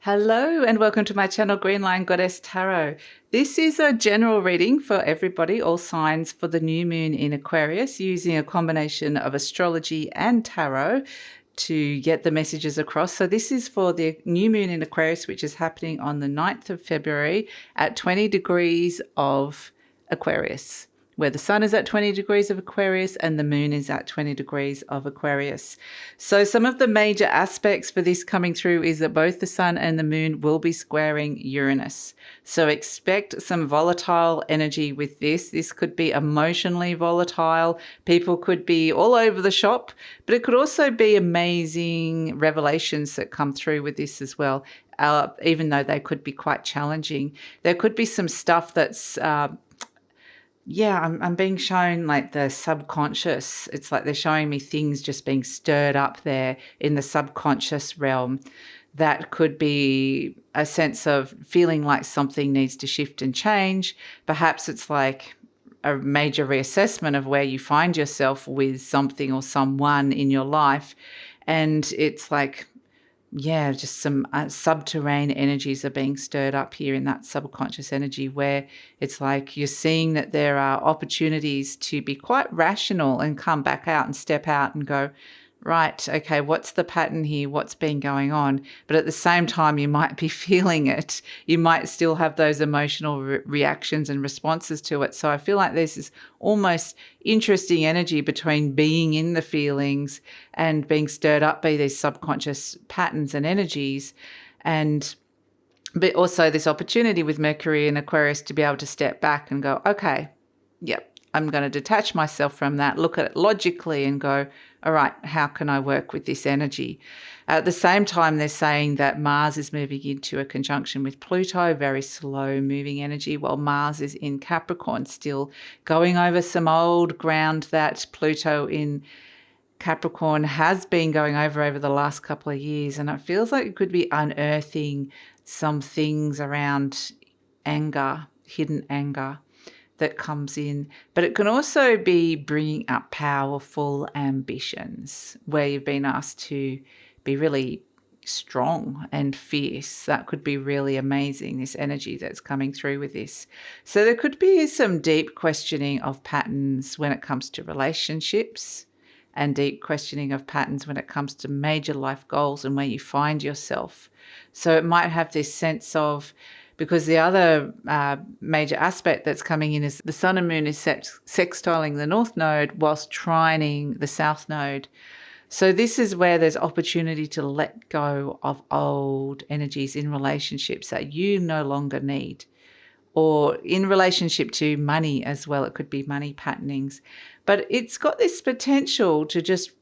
Hello and welcome to my channel GreenLion Goddess Tarot. This is a general reading for everybody, all signs for the new moon in Aquarius, using a combination of astrology and tarot to get the messages across. So this is for the new moon in Aquarius, which is happening on the 9th of February at 20 degrees of Aquarius, where the sun is at 20 degrees of Aquarius and the moon is at 20 degrees of Aquarius. So some of the major aspects for this coming through is that both the sun and the moon will be squaring Uranus. So expect some volatile energy with this. This could be emotionally volatile. People could be all over the shop, but it could also be amazing revelations that come through with this as well. Even though they could be quite challenging. There could be some stuff that's I'm being shown like the subconscious. It's like they're showing me things just being stirred up there in the subconscious realm. That could be a sense of feeling like something needs to shift and change. Perhaps it's like a major reassessment of where you find yourself with something or someone in your life. And it's like, just some subterranean energies are being stirred up here in that subconscious energy, where it's like you're seeing that there are opportunities to be quite rational and come back out and step out and go, right, okay, what's the pattern here? What's been going on? But at the same time, you might be feeling it. You might still have those emotional reactions and responses to it. So I feel like there's this almost interesting energy between being in the feelings and being stirred up by these subconscious patterns and energies. But also this opportunity with Mercury and Aquarius to be able to step back and go, okay, yep, I'm going to detach myself from that, look at it logically and go, all right, how can I work with this energy? At the same time, they're saying that Mars is moving into a conjunction with Pluto, very slow moving energy, while Mars is in Capricorn, still going over some old ground that Pluto in Capricorn has been going over the last couple of years. And it feels like it could be unearthing some things around anger, hidden anger that comes in, but it can also be bringing up powerful ambitions where you've been asked to be really strong and fierce. That could be really amazing, this energy that's coming through with this. So there could be some deep questioning of patterns when it comes to relationships and deep questioning of patterns when it comes to major life goals and where you find yourself. So it might have this sense of, because the other major aspect that's coming in is the sun and moon is sextiling the north node whilst trining the south node. So this is where there's opportunity to let go of old energies in relationships that you no longer need, or in relationship to money as well. It could be money patternings, but it's got this potential to just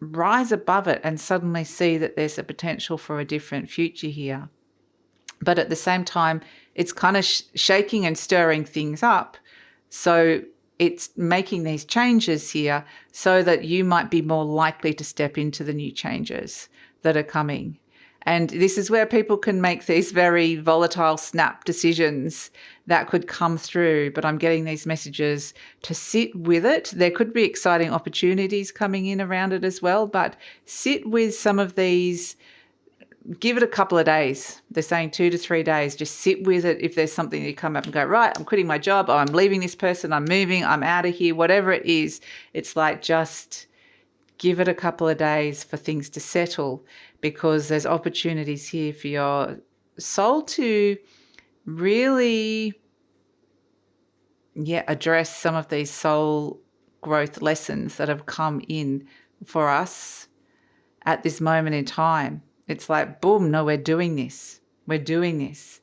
rise above it and suddenly see that there's a potential for a different future here. But at the same time, it's kind of shaking and stirring things up. So it's making these changes here so that you might be more likely to step into the new changes that are coming. And this is where people can make these very volatile snap decisions that could come through. But I'm getting these messages to sit with it. There could be exciting opportunities coming in around it as well, but sit with some of these. Give it a couple of days. They're saying 2 to 3 days. Just sit with it. If there's something you come up and go, right, I'm quitting my job. Oh, I'm leaving this person. I'm moving. I'm out of here. Whatever it is, it's like just give it a couple of days for things to settle, because there's opportunities here for your soul to really, address some of these soul growth lessons that have come in for us at this moment in time. It's like, boom, no, we're doing this. We're doing this.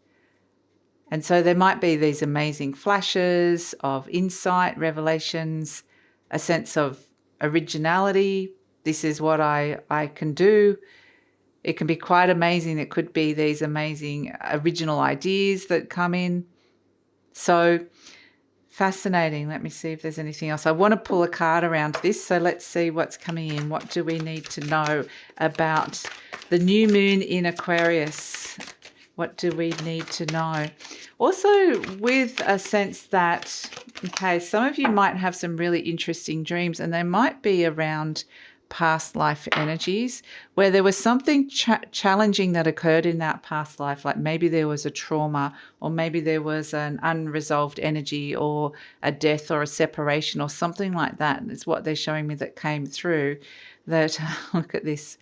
And so there might be these amazing flashes of insight, revelations, a sense of originality. This is what I can do. It can be quite amazing. It could be these amazing original ideas that come in. So fascinating. Let me see if there's anything else. I want to pull a card around this. So let's see what's coming in. What do we need to know about the new moon in Aquarius? What do we need to know? Also, with a sense that, okay, some of you might have some really interesting dreams, and they might be around past life energies where there was something challenging that occurred in that past life, like maybe there was a trauma, or maybe there was an unresolved energy or a death or a separation or something like that. It's what they're showing me that came through. That look at this,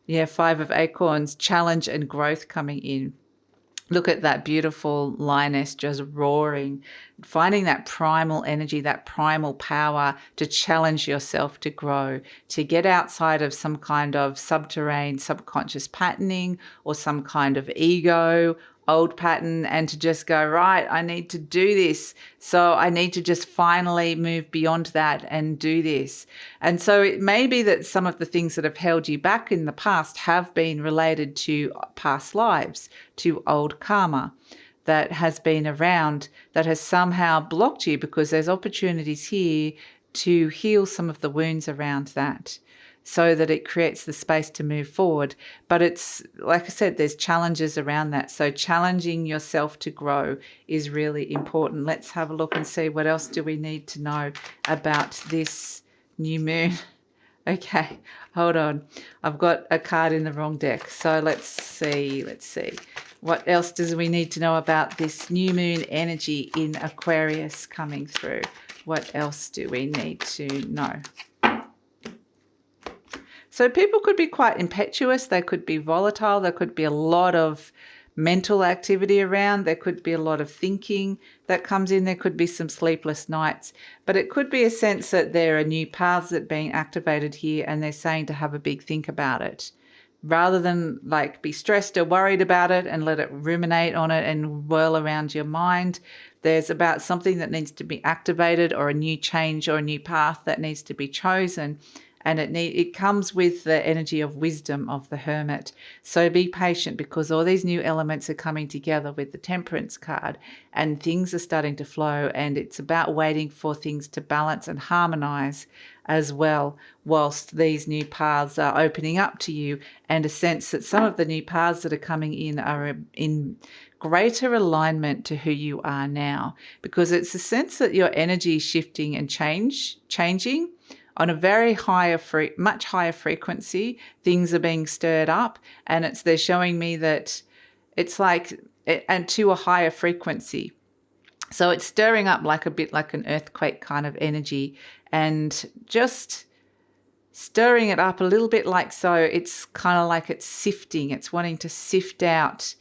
yeah, 5 of Acorns, challenge and growth coming in. Look at that beautiful lioness just roaring, finding that primal energy, that primal power to challenge yourself to grow, to get outside of some kind of subterranean, subconscious patterning or some kind of ego, old pattern, and to just go, right, I need to do this. So I need to just finally move beyond that and do this. And so it may be that some of the things that have held you back in the past have been related to past lives, to old karma that has been around, that has somehow blocked you, because there's opportunities here to heal some of the wounds around that, so that it creates the space to move forward. But it's, like I said, there's challenges around that. So challenging yourself to grow is really important. Let's have a look and see what else do we need to know about this new moon. Okay, hold on. I've got a card in the wrong deck. So let's see. What else does we need to know about this new moon energy in Aquarius coming through? What else do we need to know? So people could be quite impetuous. They could be volatile. There could be a lot of mental activity around. There could be a lot of thinking that comes in. There could be some sleepless nights. But it could be a sense that there are new paths that are being activated here, and they're saying to have a big think about it. Rather than like be stressed or worried about it and let it ruminate on it and whirl around your mind, there's about something that needs to be activated, or a new change or a new path that needs to be chosen. And it comes with the energy of wisdom of the Hermit. So be patient, because all these new elements are coming together with the Temperance card, and things are starting to flow, and it's about waiting for things to balance and harmonize as well, whilst these new paths are opening up to you, and a sense that some of the new paths that are coming in are in greater alignment to who you are now, because it's a sense that your energy is shifting and changing on a very much higher frequency. Things are being stirred up, and they're showing me that it's like, and to a higher frequency. So it's stirring up like a bit like an earthquake kind of energy, and just stirring it up a little bit like so. It's kind of like it's sifting. It's wanting to sift out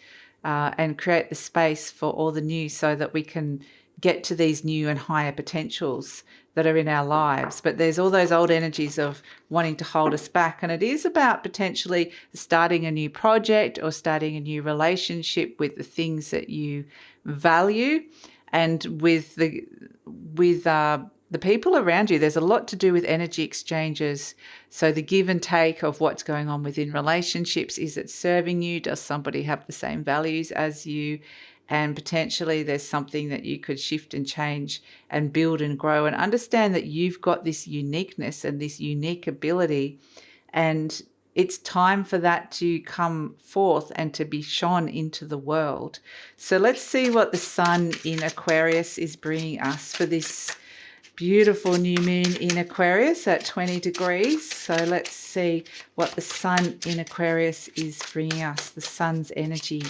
and create the space for all the new, so that we can get to these new and higher potentials that are in our lives. But there's all those old energies of wanting to hold us back. And it is about potentially starting a new project or starting a new relationship with the things that you value, and with the people around you. There's a lot to do with energy exchanges. So the give and take of what's going on within relationships. Is it serving you? Does somebody have the same values as you? And potentially there's something that you could shift and change and build and grow, and understand that you've got this uniqueness and this unique ability, and it's time for that to come forth and to be shone into the world. So let's see what the sun in Aquarius is bringing us for this beautiful new moon in Aquarius at 20 degrees. So let's see what the sun in Aquarius is bringing us, the sun's energy.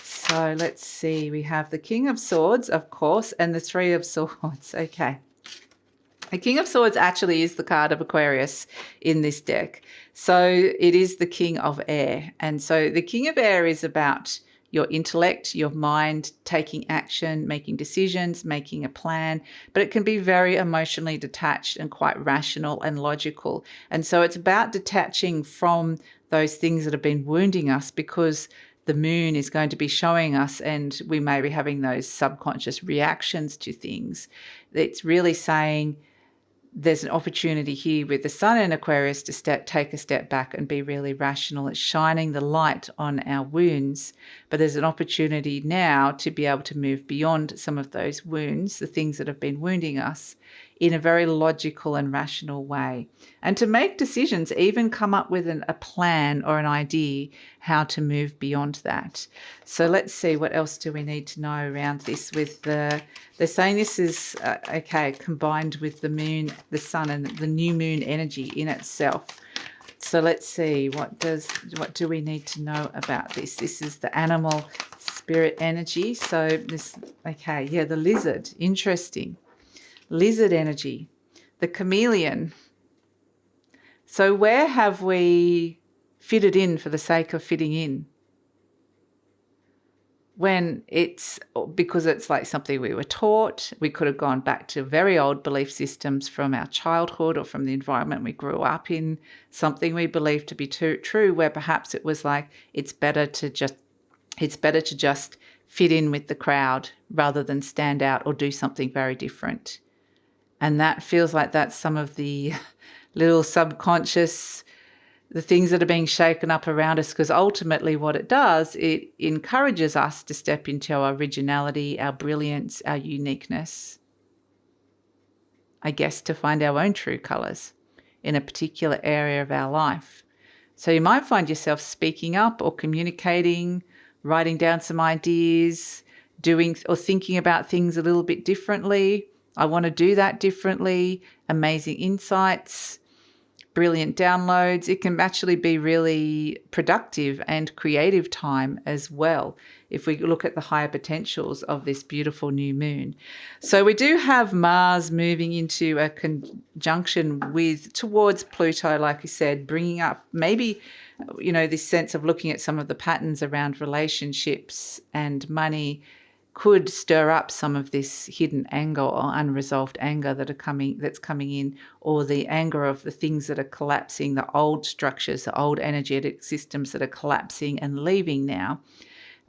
So let's see, we have the King of Swords, of course, and the Three of Swords. Okay. The King of Swords actually is the card of Aquarius in this deck. So it is the King of Air. And so the King of Air is about your intellect, your mind, taking action, making decisions, making a plan, but it can be very emotionally detached and quite rational and logical. And so it's about detaching from those things that have been wounding us, because the moon is going to be showing us, and we may be having those subconscious reactions to things. It's really saying there's an opportunity here with the sun in Aquarius to take a step back and be really rational. It's shining the light on our wounds, but there's an opportunity now to be able to move beyond some of those wounds, the things that have been wounding us, in a very logical and rational way. And to make decisions, even come up with a plan or an idea how to move beyond that. So let's see, what else do we need to know around this with they're saying this is, combined with the moon, the sun, and the new moon energy in itself. So let's see, what do we need to know about this? This is the animal spirit energy. So this, the lizard, interesting. Lizard energy, the chameleon. So where have we fitted in for the sake of fitting in? When it's because it's like something we were taught. We could have gone back to very old belief systems from our childhood or from the environment we grew up in, something we believed to be true, where perhaps it was like it's better to just fit in with the crowd rather than stand out or do something very different. And that feels like that's some of the little subconscious, the things that are being shaken up around us, because ultimately what it does, it encourages us to step into our originality, our brilliance, our uniqueness. I guess to find our own true colours in a particular area of our life. So you might find yourself speaking up or communicating, writing down some ideas, doing or thinking about things a little bit differently. I want to do that differently. Amazing insights, brilliant downloads. It can actually be really productive and creative time as well if we look at the higher potentials of this beautiful new moon. So we do have Mars moving into a conjunction towards Pluto, like we said, bringing up maybe, this sense of looking at some of the patterns around relationships and money could stir up some of this hidden anger or unresolved anger that's coming in, or the anger of the things that are collapsing, the old structures, the old energetic systems that are collapsing and leaving now.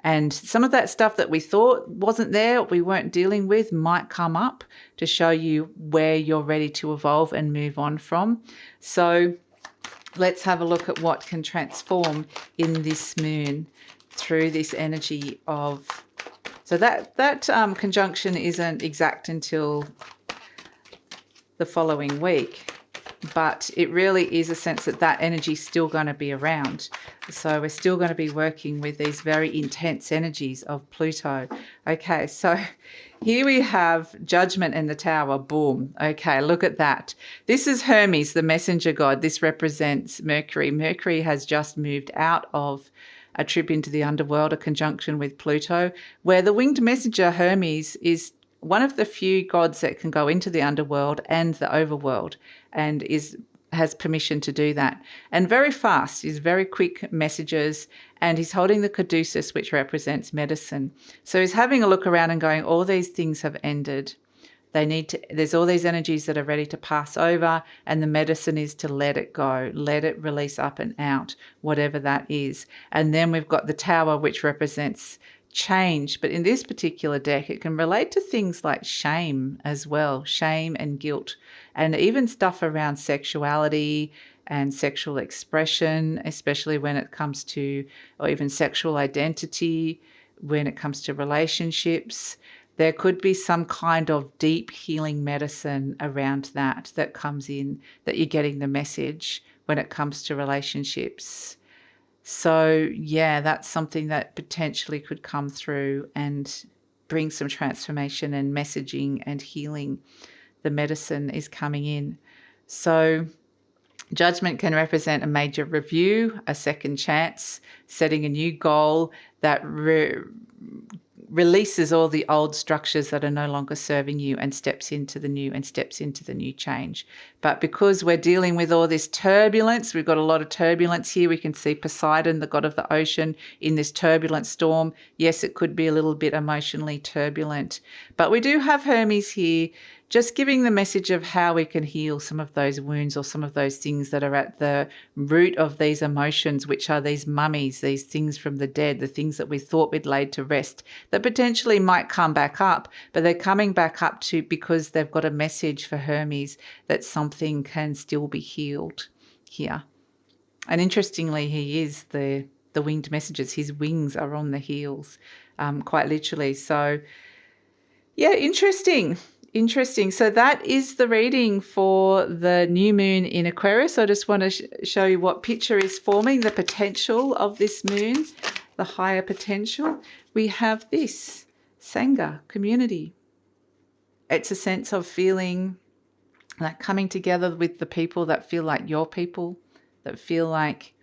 And some of that stuff that we thought wasn't there, we weren't dealing with, might come up to show you where you're ready to evolve and move on from. So let's have a look at what can transform in this moon through this energy of... So that conjunction isn't exact until the following week, but it really is a sense that energy is still going to be around. So we're still going to be working with these very intense energies of Pluto. Okay, so here we have Judgment in the Tower. Boom. Okay, look at that. This is Hermes, the messenger god. This represents Mercury. Mercury has just moved out of a trip into the underworld, a conjunction with Pluto, where the winged messenger Hermes is one of the few gods that can go into the underworld and the overworld, and has permission to do that. And very fast, he's very quick messages, and he's holding the caduceus, which represents medicine. So he's having a look around and going, all these things have ended. There's all these energies that are ready to pass over, and the medicine is to let it go, let it release up and out, whatever that is. And then we've got the Tower, which represents change. But in this particular deck, it can relate to things like shame as well, shame and guilt, and even stuff around sexuality and sexual expression, especially when it comes to, or even sexual identity, when it comes to relationships. There could be some kind of deep healing medicine around that comes in, that you're getting the message when it comes to relationships. So, yeah, that's something that potentially could come through and bring some transformation and messaging and healing. The medicine is coming in. So Judgment can represent a major review, a second chance, setting a new goal that releases all the old structures that are no longer serving you and steps into the new change. But because we're dealing with all this turbulence, we've got a lot of turbulence here. We can see Poseidon, the god of the ocean, in this turbulent storm. Yes, it could be a little bit emotionally turbulent, but we do have Hermes here, just giving the message of how we can heal some of those wounds or some of those things that are at the root of these emotions, which are these mummies, these things from the dead, the things that we thought we'd laid to rest that potentially might come back up, but they're coming back up because they've got a message for Hermes that something can still be healed here. And interestingly, he is the winged messages. His wings are on the heels, quite literally. So, yeah, interesting. Interesting. So that is the reading for the new moon in Aquarius. I just want to show you what picture is forming, the potential of this moon, the higher potential. We have this, Sangha, community. It's a sense of feeling like coming together with the people that feel like your people, that feel like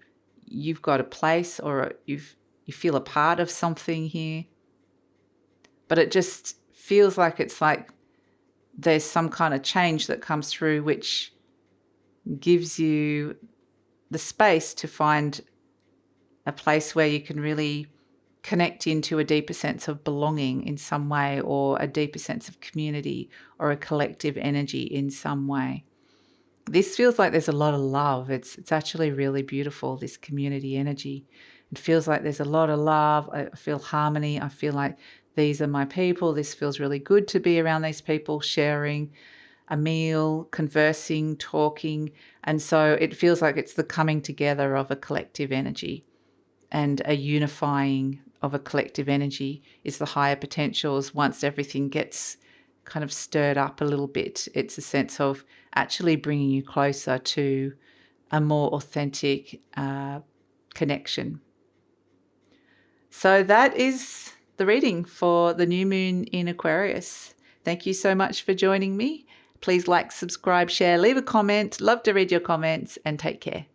you've got a place or you feel a part of something here. But it just feels like it's like there's some kind of change that comes through which gives you the space to find a place where you can really connect into a deeper sense of belonging in some way, or a deeper sense of community or a collective energy in some way. This feels like there's a lot of love. It's actually really beautiful, this community energy. It feels like there's a lot of love. I feel harmony. I feel like these are my people. This feels really good to be around these people, sharing a meal, conversing, talking. And so it feels like it's the coming together of a collective energy, and a unifying of a collective energy is the higher potentials. Once everything gets kind of stirred up a little bit, it's a sense of actually bringing you closer to a more authentic connection. So that is the reading for the new moon in Aquarius. Thank you so much for joining me. Please like, subscribe, share, leave a comment. Love to read your comments, and take care.